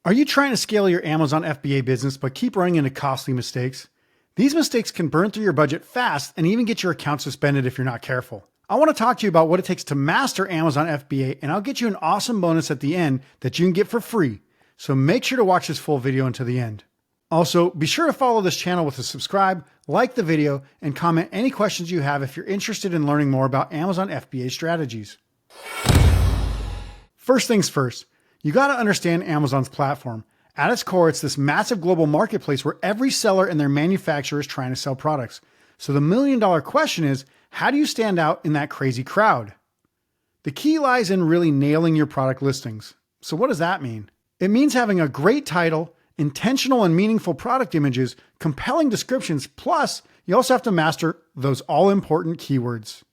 Are you trying to scale your Amazon FBA business but keep running into costly mistakes? These mistakes can burn through your budget fast and even get your account suspended if you're not careful. I want to talk to you about what it takes to master Amazon FBA, and I'll get you an awesome bonus at the end that you can get for free. So make sure to watch this full video until the end. Also, be sure to follow this channel with a subscribe, like the video, and comment any questions you have if you're interested in learning more about Amazon FBA strategies. First things first, you got to understand Amazon's platform. At its core, it's this massive global marketplace where every seller and their manufacturer is trying to sell products. So the million-dollar question is, how do you stand out in that crazy crowd? The key lies in really nailing your product listings. So what does that mean? It means having a great title, intentional and meaningful product images, compelling descriptions, plus you also have to master those all-important keywords.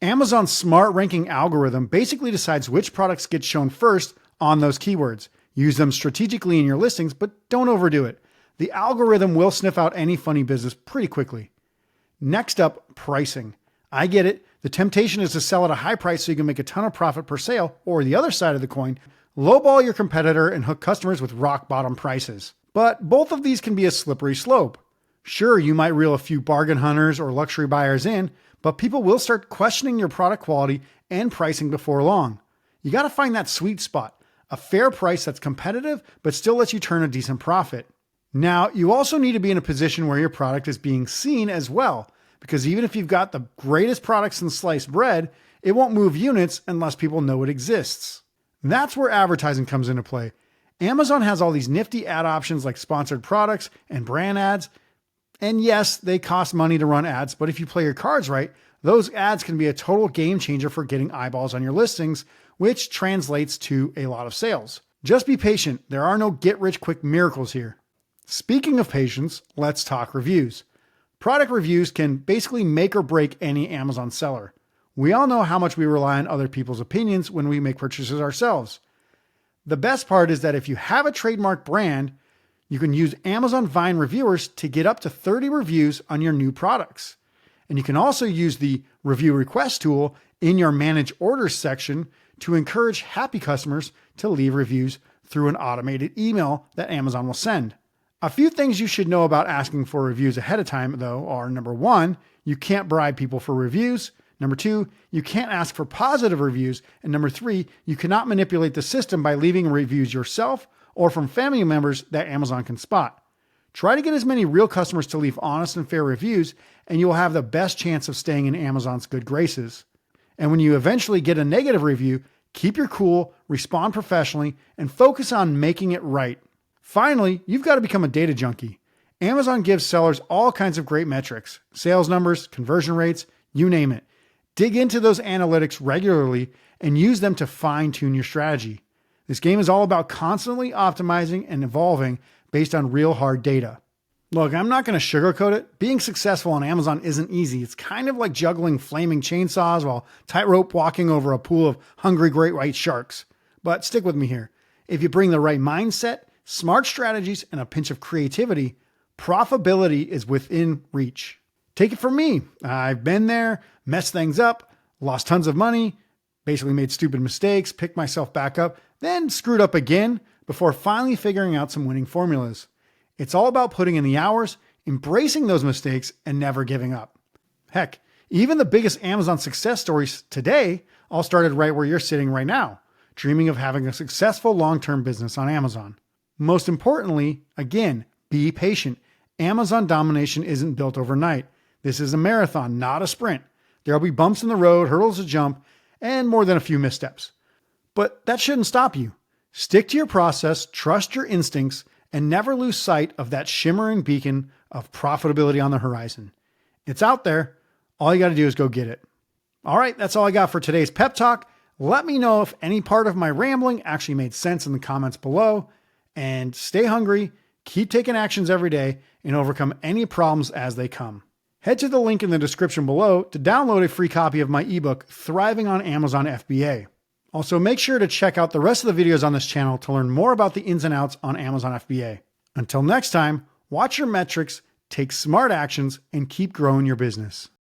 Amazon's smart ranking algorithm basically decides which products get shown first on those keywords. Use them strategically in your listings, but don't overdo it. The algorithm will sniff out any funny business pretty quickly. Next up, pricing. I get it. The temptation is to sell at a high price so you can make a ton of profit per sale, or the other side of the coin, lowball your competitor and hook customers with rock bottom prices. But both of these can be a slippery slope. Sure, you might reel a few bargain hunters or luxury buyers in, but people will start questioning your product quality and pricing before long. You got to find that sweet spot. A fair price that's competitive, but still lets you turn a decent profit. Now, you also need to be in a position where your product is being seen as well, because even if you've got the greatest products in sliced bread, it won't move units unless people know it exists. That's where advertising comes into play. Amazon has all these nifty ad options like sponsored products and brand ads. And yes, they cost money to run ads, but if you play your cards right, those ads can be a total game changer for getting eyeballs on your listings, which translates to a lot of sales. Just be patient. There are no get-rich-quick miracles here. Speaking of patience, let's talk reviews. Product reviews can basically make or break any Amazon seller. We all know how much we rely on other people's opinions when we make purchases ourselves. The best part is that if you have a trademark brand, you can use Amazon Vine reviewers to get up to 30 reviews on your new products. And you can also use the review request tool in your manage orders section to encourage happy customers to leave reviews through an automated email that Amazon will send. A few things you should know about asking for reviews ahead of time, though, are number one, you can't bribe people for reviews. Number two, you can't ask for positive reviews. And number three, you cannot manipulate the system by leaving reviews yourself or from family members that Amazon can spot. Try to get as many real customers to leave honest and fair reviews, and you will have the best chance of staying in Amazon's good graces. And when you eventually get a negative review, keep your cool, respond professionally, and focus on making it right. Finally, you've got to become a data junkie. Amazon gives sellers all kinds of great metrics, sales numbers, conversion rates, you name it. Dig into those analytics regularly and use them to fine-tune your strategy. This game is all about constantly optimizing and evolving based on real hard data. Look, I'm not going to sugarcoat it. Being successful on Amazon isn't easy. It's kind of like juggling flaming chainsaws while tightrope walking over a pool of hungry great white sharks. But stick with me here. If you bring the right mindset, smart strategies, and a pinch of creativity, profitability is within reach. Take it from me. I've been there, messed things up, lost tons of money, basically made stupid mistakes, picked myself back up, then screwed up again before finally figuring out some winning formulas. It's all about putting in the hours, embracing those mistakes, and never giving up. Heck, even the biggest Amazon success stories today all started right where you're sitting right now, dreaming of having a successful long-term business on Amazon. Most importantly, again, be patient. Amazon domination isn't built overnight. This is a marathon, not a sprint. There'll be bumps in the road, hurdles to jump, and more than a few missteps. But that shouldn't stop you. Stick to your process, trust your instincts, and never lose sight of that shimmering beacon of profitability on the horizon. It's out there. All you got to do is go get it. All right, that's all I got for today's pep talk. Let me know if any part of my rambling actually made sense in the comments below. And stay hungry, keep taking actions every day, and overcome any problems as they come. Head to the link in the description below to download a free copy of my ebook, Thriving on Amazon FBA. Also, make sure to check out the rest of the videos on this channel to learn more about the ins and outs on Amazon FBA. Until next time, watch your metrics, take smart actions, and keep growing your business.